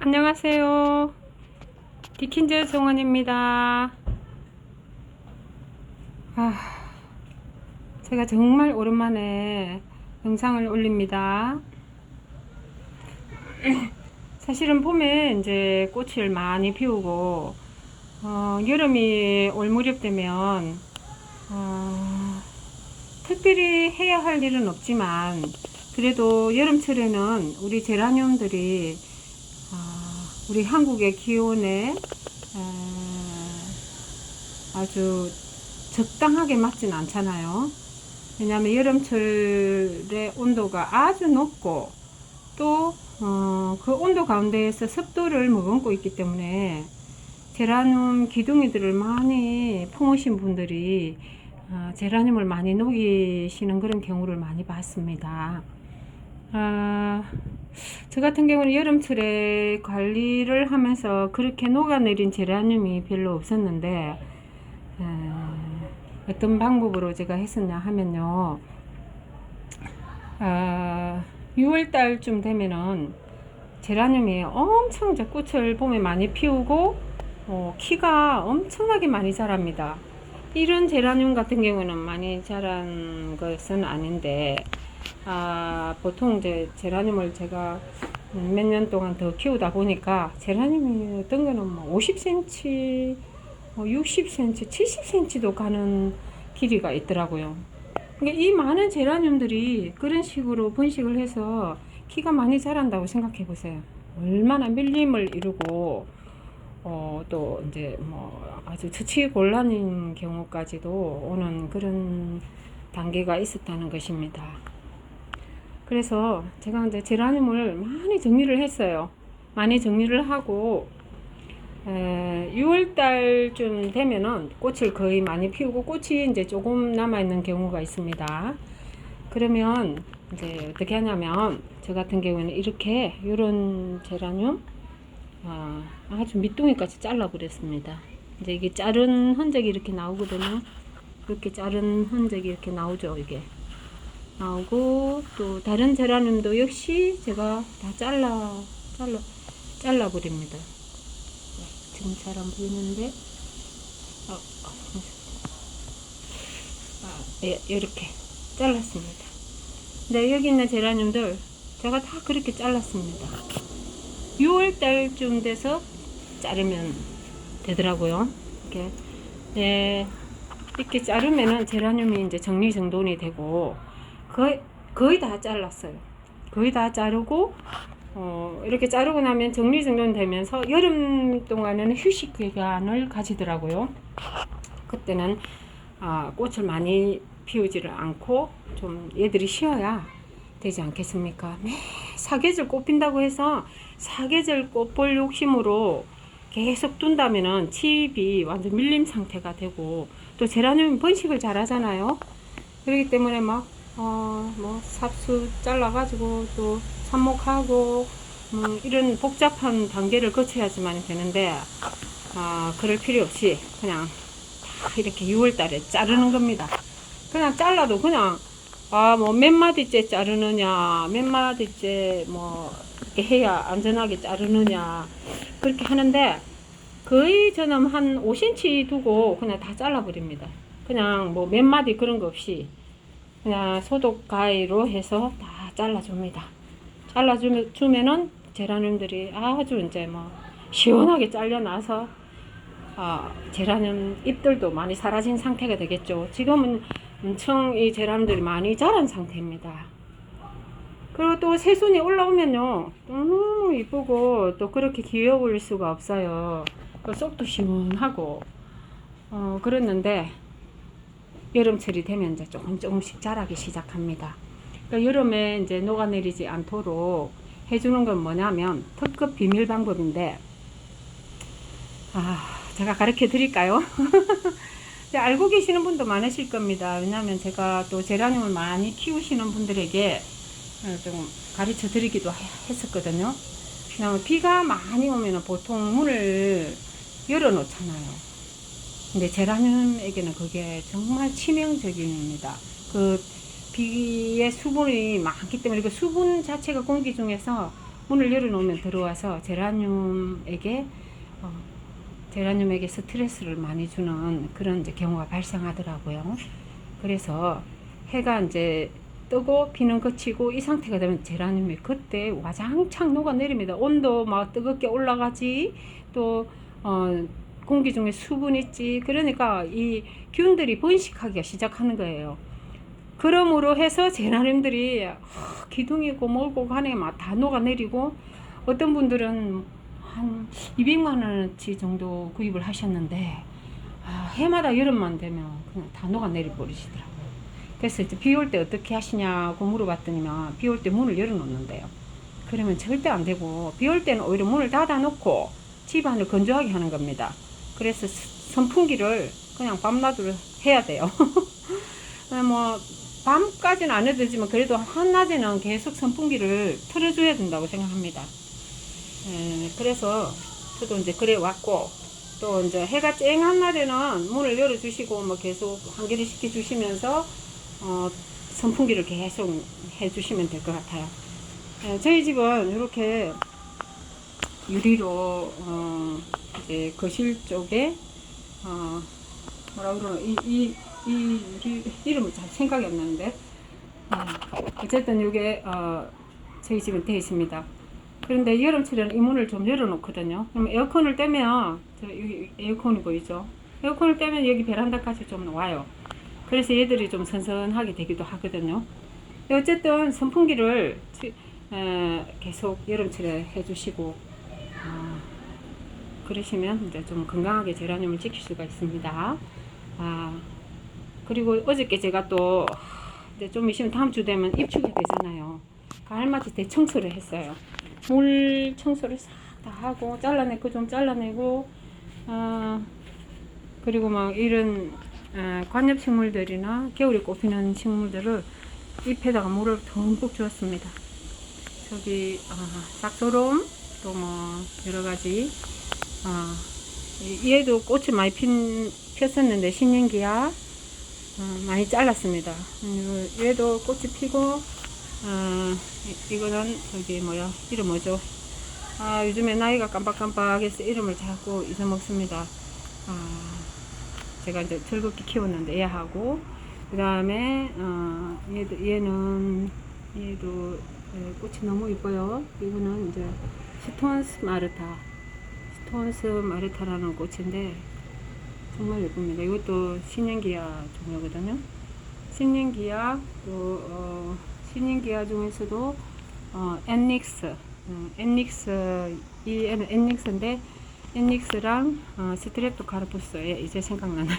안녕하세요. 디킨즈 정원입니다. 제가 정말 오랜만에 영상을 올립니다. 사실은 봄에 이제 꽃을 많이 피우고 여름이 올 무렵 되면 특별히 해야 할 일은 없지만 그래도 여름철에는 우리 제라늄들이 우리 한국의 기온에 아주 적당하게 맞진 않잖아요. 왜냐하면 여름철의 온도가 아주 높고 또 그 온도 가운데에서 습도를 머금고 있기 때문에 제라늄 기둥이들을 많이 품으신 분들이 제라늄을 많이 녹이시는 그런 경우를 많이 봤습니다. 저 같은 경우는 여름철에 관리를 하면서 그렇게 녹아내린 제라늄이 별로 없었는데 어떤 방법으로 제가 했었냐 하면요, 6월달쯤 되면은 제라늄이 엄청 이제 꽃을 봄에 많이 피우고 키가 엄청나게 많이 자랍니다. 이런 제라늄 같은 경우는 많이 자란 것은 아닌데 보통 이제 제라늄을 제가 몇 년 동안 더 키우다 보니까 제라늄이 어떤 거는 뭐 50cm, 60cm, 70cm도 가는 길이가 있더라고요. 그러니까 이 많은 제라늄들이 그런 식으로 번식을 해서 키가 많이 자란다고 생각해 보세요. 얼마나 밀림을 이루고 또 이제 뭐 아주 처치곤란인 경우까지도 오는 그런 단계가 있었다는 것입니다. 그래서 제가 이제 제라늄을 많이 정리를 했어요. 많이 정리를 하고 6월달쯤 되면은 꽃을 거의 많이 피우고 꽃이 이제 조금 남아있는 경우가 있습니다. 그러면 이제 어떻게 하냐면 저 같은 경우에는 이렇게 이런 제라늄 아주 밑둥이까지 잘라 버렸습니다. 이제 이게 자른 흔적이 이렇게 나오거든요. 이렇게 자른 흔적이 이렇게 나오죠. 이게 나오고 또 다른 제라늄도 역시 제가 다 잘라 버립니다. 지금 잘 안 보이는데 예, 이렇게 잘랐습니다. 네, 여기 있는 제라늄들 제가 다 그렇게 잘랐습니다. 6월달쯤 돼서 자르면 되더라고요. 이렇게 네, 이렇게 자르면은 제라늄이 이제 정리정돈이 되고 거의 다 잘랐어요. 거의 다 자르고 이렇게 자르고 나면 정리정돈 되면서 여름 동안에는 휴식 기간을 가지더라고요. 그때는 꽃을 많이 피우지를 않고 좀 얘들이 쉬어야 되지 않겠습니까? 매 사계절 꽃 핀다고 해서 사계절 꽃 볼 욕심으로 계속 둔다면은 칩이 완전 밀림 상태가 되고 또 제라늄 번식을 잘 하잖아요. 그렇기 때문에 막 뭐 삽수 잘라가지고 또 삽목하고 이런 복잡한 단계를 거쳐야지만 되는데 그럴 필요 없이 그냥 다 이렇게 6월달에 자르는 겁니다. 그냥 잘라도 그냥 뭐 몇 마디째 자르느냐, 몇 마디째 뭐 이렇게 해야 안전하게 자르느냐 그렇게 하는데 거의 저는 한 5cm 두고 그냥 다 잘라버립니다. 그냥 뭐 몇 마디 그런 거 없이 그냥 소독 가위로 해서 다 잘라줍니다. 잘라주면은 제라늄들이 아주 이제 뭐 시원하게 잘려나서 제라늄 잎들도 많이 사라진 상태가 되겠죠. 지금은 엄청 이 제라늄들이 많이 자란 상태입니다. 그리고 또 새순이 올라오면요 너무 이쁘고 또 그렇게 귀여울 수가 없어요. 또 쏙도 시원하고 그랬는데 여름철이 되면 이제 조금씩 자라기 시작합니다. 그러니까 여름에 이제 녹아내리지 않도록 해주는 건 뭐냐면 특급 비밀 방법인데 제가 가르쳐 드릴까요? 알고 계시는 분도 많으실 겁니다. 왜냐하면 제가 또 제라늄을 많이 키우시는 분들에게 좀 가르쳐 드리기도 했었거든요. 왜냐하면 비가 많이 오면 보통 문을 열어 놓잖아요. 근데 제라늄에게는 그게 정말 치명적입니다. 그 비의 수분이 많기 때문에 그 수분 자체가 공기 중에서 문을 열어놓으면 들어와서 제라늄에게 스트레스를 많이 주는 그런 이제 경우가 발생하더라고요. 그래서 해가 이제 뜨고 비는 그치고 이 상태가 되면 제라늄이 그때 와장창 녹아내립니다. 온도 막 뜨겁게 올라가지, 또 공기 중에 수분 있지. 그러니까 이 균들이 번식하기가 시작하는 거예요. 그러므로 해서 제라늄들이 기둥이고 뭐고 간에 막 다 녹아내리고, 어떤 분들은 한 200만 원어치 정도 구입을 하셨는데 해마다 여름만 되면 그냥 다 녹아내리 버리시더라고요. 그래서 이제 비 올 때 어떻게 하시냐고 물어봤더니만, 비 올 때 문을 열어놓는데요. 그러면 절대 안 되고, 비 올 때는 오히려 문을 닫아놓고 집안을 건조하게 하는 겁니다. 그래서 선풍기를 그냥 밤낮으로 해야 돼요. 뭐 밤까지는 안 해도 되지만 그래도 한낮에는 계속 선풍기를 틀어줘야 된다고 생각합니다. 그래서 저도 이제 그래 왔고, 또 이제 해가 쨍한 날에는 문을 열어주시고 뭐 계속 환기를 시켜주시면서 선풍기를 계속 해주시면 될 것 같아요. 저희 집은 이렇게 유리로 이제 거실 쪽에 뭐라 그러나 이 유리 이름은 잘 생각이 안 나는데, 어쨌든 이게 저희 집은 되어 있습니다. 그런데 여름철에는 이 문을 좀 열어놓거든요. 그럼 에어컨을 떼면, 여기 에어컨이 보이죠? 에어컨을 떼면 여기 베란다까지 좀 와요. 그래서 얘들이 좀 선선하게 되기도 하거든요. 어쨌든 선풍기를 계속 여름철에 해주시고 그러시면 이제 좀 건강하게 제라늄을 지킬 수가 있습니다. 그리고 어저께 제가 또 이제 좀 있으면 다음 주 되면 입추가 되잖아요. 가을맞이 대청소를 했어요. 물 청소를 싹 다 하고 좀 잘라내고 그리고 막 이런 관엽식물들이나 겨울에 꽃피는 식물들을 잎에다가 물을 듬뿍 주었습니다. 저기 싹소롬, 또 뭐 여러가지, 얘도 꽃이 많이 폈었는데 신년기야 많이 잘랐습니다. 얘도 꽃이 피고, 이거는 저기 뭐야, 이름 뭐죠? 요즘에 나이가 깜빡깜빡해서 이름을 자꾸 잊어먹습니다. 제가 이제 즐겁게 키웠는데 얘하고, 그 다음에 얘도 꽃이 너무 이뻐요. 이거는 이제 스톤스 마르타라는 꽃인데 정말 예쁩니다. 이것도 신년기아 종류거든요. 신년기아, 또 신년기아 중에서도 엔닉스, 얘는 엔닉스인데, 엔닉스랑 스트랩토카르푸스, 이제 생각나네.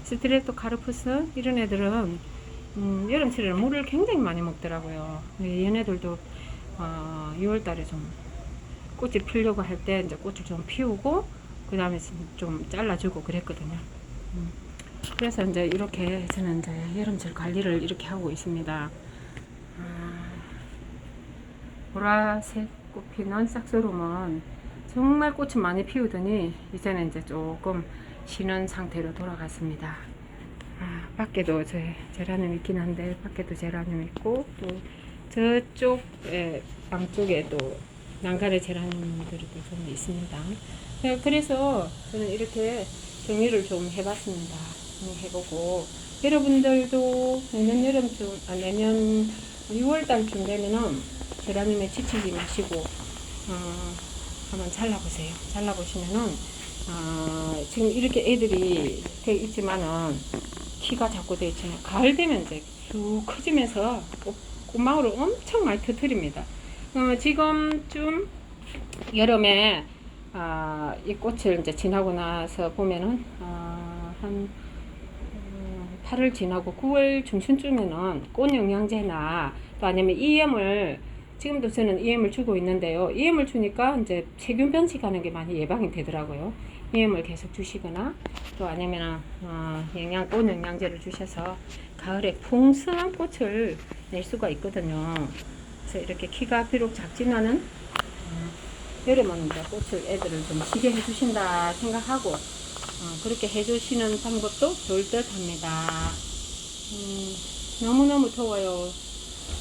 스트랩토카르푸스 이런 애들은 여름철에는 물을 굉장히 많이 먹더라고요. 얘네들도 6월달에 좀 꽃이 피려고 할 때 이제 꽃을 좀 피우고 그 다음에 좀 잘라주고 그랬거든요. 그래서 이제 이렇게 저는 이제 여름철 관리를 이렇게 하고 있습니다. 보라색 꽃 피는 싹소롬은 정말 꽃을 많이 피우더니 이제는 이제 조금 쉬는 상태로 돌아갔습니다. 밖에도 제라늄 있긴 한데, 밖에도 제라늄 있고, 또 저쪽 방 쪽에 또 난간의 제라늄들도 좀 있습니다. 그래서 저는 이렇게 정리를 좀 해봤습니다. 해보고, 여러분들도 내년 6월달쯤 되면은 제라늄에 지치지 마시고 한번 잘라보세요. 잘라보시면은 지금 이렇게 애들이 돼 있지만은 키가 자꾸 돼 있잖아요. 가을 되면 이제 쭉 커지면서 꽃망울을 엄청 많이 터뜨립니다. 지금쯤 여름에 이 꽃을 이제 지나고 나서 보면은 한 8월 지나고 9월 중순쯤에는 꽃 영양제나 또 아니면 EM을, 지금도 저는 EM을 주고 있는데요. EM을 주니까 이제 세균 번식하는 게 많이 예방이 되더라고요. EM을 계속 주시거나, 또 아니면 꽃 영양제를 주셔서 가을에 풍성한 꽃을 낼 수가 있거든요. 그래서 이렇게 키가 비록 작지만은 여름은 이제 꽃을 애들을 좀 지게 해주신다 생각하고 그렇게 해주시는 방법도 좋을 듯 합니다. 너무너무 더워요.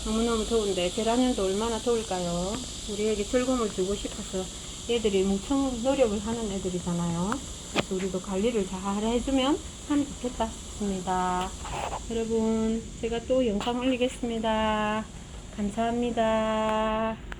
너무너무 더운데 제라늄도 얼마나 더울까요? 우리에게 즐거움을 주고 싶어서 얘들이 무척 노력을 하는 애들이잖아요. 그래서 우리도 관리를 잘 해주면 참 좋겠다 싶습니다. 여러분, 제가 또 영상 올리겠습니다. 감사합니다.